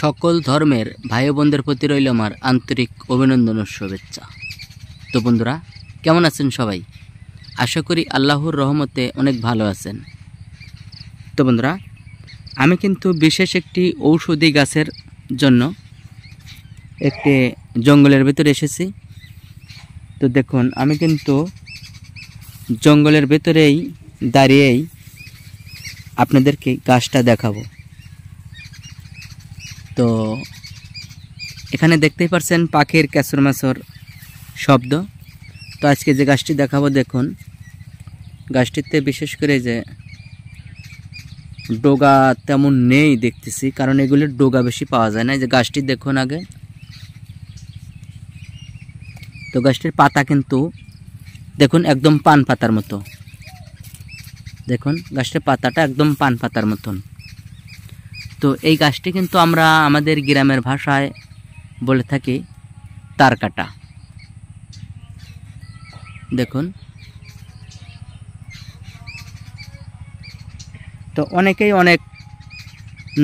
সকল ধর্মের ভাই বোনদের প্রতি রইল আমার আন্তরিক অভিনন্দন ও শুভেচ্ছা। তো বন্ধুরা, কেমন আছেন সবাই? আশা করি আল্লাহর রহমতে অনেক ভালো আছেন। তো বন্ধুরা, আমি কিন্তু বিশেষ একটি ঔষধি গাছের জন্য একটি জঙ্গলের ভিতরে এসেছি। তো দেখুন, আমি কিন্তু জঙ্গলের ভিতরেই দাঁড়িয়েই আপনাদেরকে গাছটা দেখাবো। তো এখানে দেখতেই পাচ্ছেন পাখির ক্যাচরমাচর শব্দ। তো আজকে যে গাছটি দেখাবো, দেখুন গাছটিতে বিশেষ করে যে ডোগা তেমন নেই দেখতেছি, কারণ এগুলির ডোগা বেশি পাওয়া যায় না। যে গাছটি দেখুন আগে, তো গাছটির পাতা কিন্তু দেখুন একদম পান পাতার মতো। দেখুন গাছটির পাতাটা একদম পান পাতার মতন। তো এই গাছটি কিন্তু আমরা আমাদের গ্রামের ভাষায় বলে থাকি তারকাটা। দেখুন, তো অনেকেই অনেক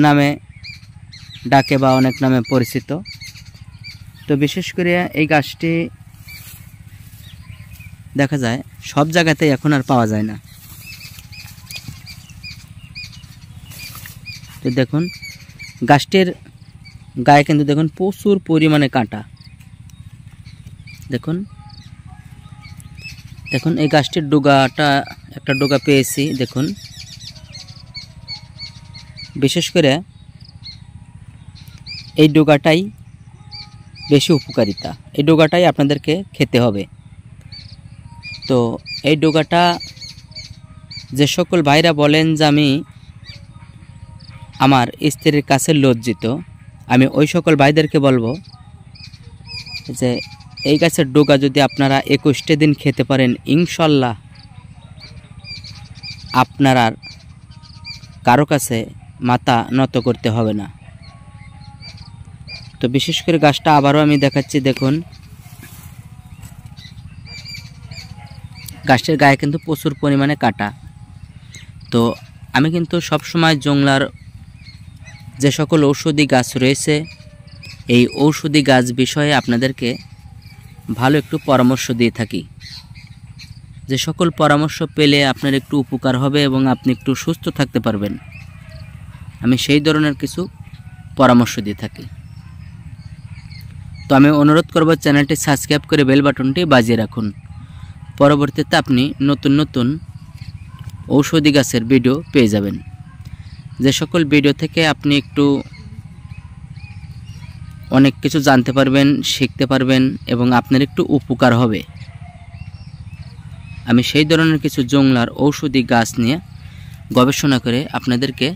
নামে ডাকে বা অনেক নামে পরিচিত। তো বিশেষ করে এই গাছটি দেখা যায় সব জায়গাতেই এখন আর পাওয়া যায় না। তো দেখুন গাছটির গায়ে কিন্তু দেখুন প্রচুর পরিমাণে কাঁটা। দেখুন দেখুন এই গাছটির ডোগাটা একটা ডোগা পেয়েছি। দেখুন, বিশেষ করে এই ডোগাটাই বেশি উপকারিতা, এই ডোগাটাই আপনাদেরকে খেতে হবে। তো এই ডোগাটা যে সকল ভাইরা বলেন যে আমি আমার স্ত্রীর কাছে লজ্জিত, আমি ওই সকল ভাইদেরকে বলবো যে এই গাছের ডোগা যদি আপনারা 21টা দিন খেতে পারেন, ইনশাল্লাহ আপনার আর কারো কাছে মাথা নত করতে হবে না। তো বিশেষ করে গাছটা আবারও আমি দেখাচ্ছি। দেখুন গাছটির গায়ে কিন্তু প্রচুর পরিমাণে কাঁটা। তো আমি কিন্তু সবসময় জংলার যে সকল ঔষধি গাছ রয়েছে, এই ঔষধি গাছ বিষয়ে আপনাদেরকে ভালো একটু পরামর্শ দিয়ে থাকি। যে সকল পরামর্শ পেলে আপনার একটু উপকার হবে এবং আপনি একটু সুস্থ থাকতে পারবেন, আমি সেই ধরনের কিছু পরামর্শ দিয়ে থাকি। তো আমি অনুরোধ করব চ্যানেলটি সাবস্ক্রাইব করে বেল বাটনটি বাজিয়ে রাখুন। পরবর্তীতে আপনি নতুন নতুন ঔষধি গাছের ভিডিও পেয়ে যাবেন। যে সকল ভিডিও থেকে আপনি একটু অনেক কিছু জানতে পারবেন, শিখতে পারবেন এবং আপনার একটু উপকার হবে, আমি সেই ধরনের কিছু জংলার ঔষধি গাছ নিয়ে গবেষণা করে আপনাদেরকে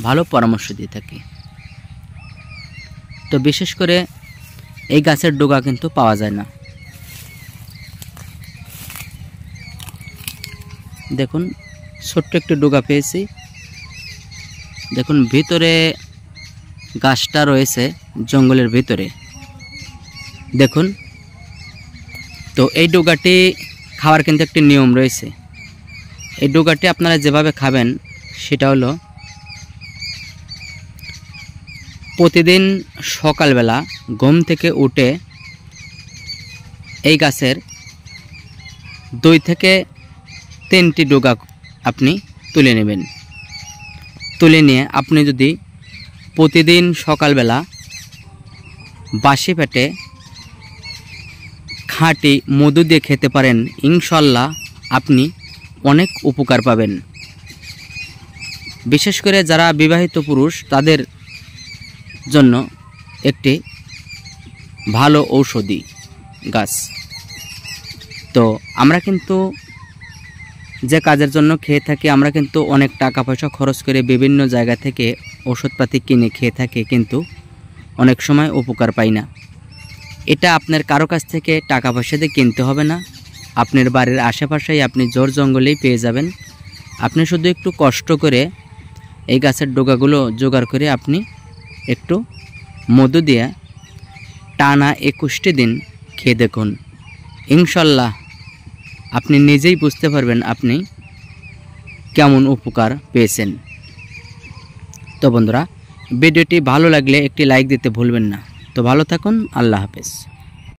ভালো পরামর্শ দিয়ে থাকি। তো বিশেষ করে এই গাছের ডোগা কিন্তু পাওয়া যায় না। দেখুন ছোট্ট একটু ডোগা পেয়েছি। দেখুন ভিতরে গাছটা রয়েছে জঙ্গলের ভিতরে। দেখুন, তো এই ডোগাটি খাওয়ার কিন্তু একটি নিয়ম রয়েছে। এই ডোগাটি আপনারা যেভাবে খাবেন সেটা হলো প্রতিদিন সকালবেলা ঘুম থেকে উঠে এই গাছের 2 থেকে 3টি ডোগা আপনি তুলে নেবেন। তুলে নিয়ে আপনি যদি প্রতিদিন সকালবেলা বাসি পেটে খাঁটি মধু দিয়ে খেতে পারেন, ইনশাল্লাহ আপনি অনেক উপকার পাবেন। বিশেষ করে যারা বিবাহিত পুরুষ, তাদের জন্য একটি ভালো ঔষধি গাছ। তো আমরা কিন্তু যে কাজের জন্য খেয়ে থাকি, আমরা কিন্তু অনেক টাকা পয়সা খরচ করে বিভিন্ন জায়গা থেকে ওষুধপাতি কিনে খেয়ে থাকি, কিন্তু অনেক সময় উপকার পাই না। এটা আপনার কারো কাছ থেকে টাকা পয়সা দিয়ে কিনতে হবে না, আপনার বাড়ির আশেপাশেই আপনি জোর জঙ্গলেই পেয়ে যাবেন। আপনি শুধু একটু কষ্ট করে এই গাছের ডোগাগুলো জোগাড় করে আপনি একটু মধু দিয়ে টানা 21টি দিন খেয়ে দেখুন, ইনশাল্লাহ আপনি নিজেই বুঝতে পারবেন আপনি কেমন উপকার পেয়েছেন। তো বন্ধুরা, ভিডিওটি ভালো লাগলে একটি লাইক দিতে ভুলবেন না। তো ভালো থাকুন, আল্লাহ হাফেজ।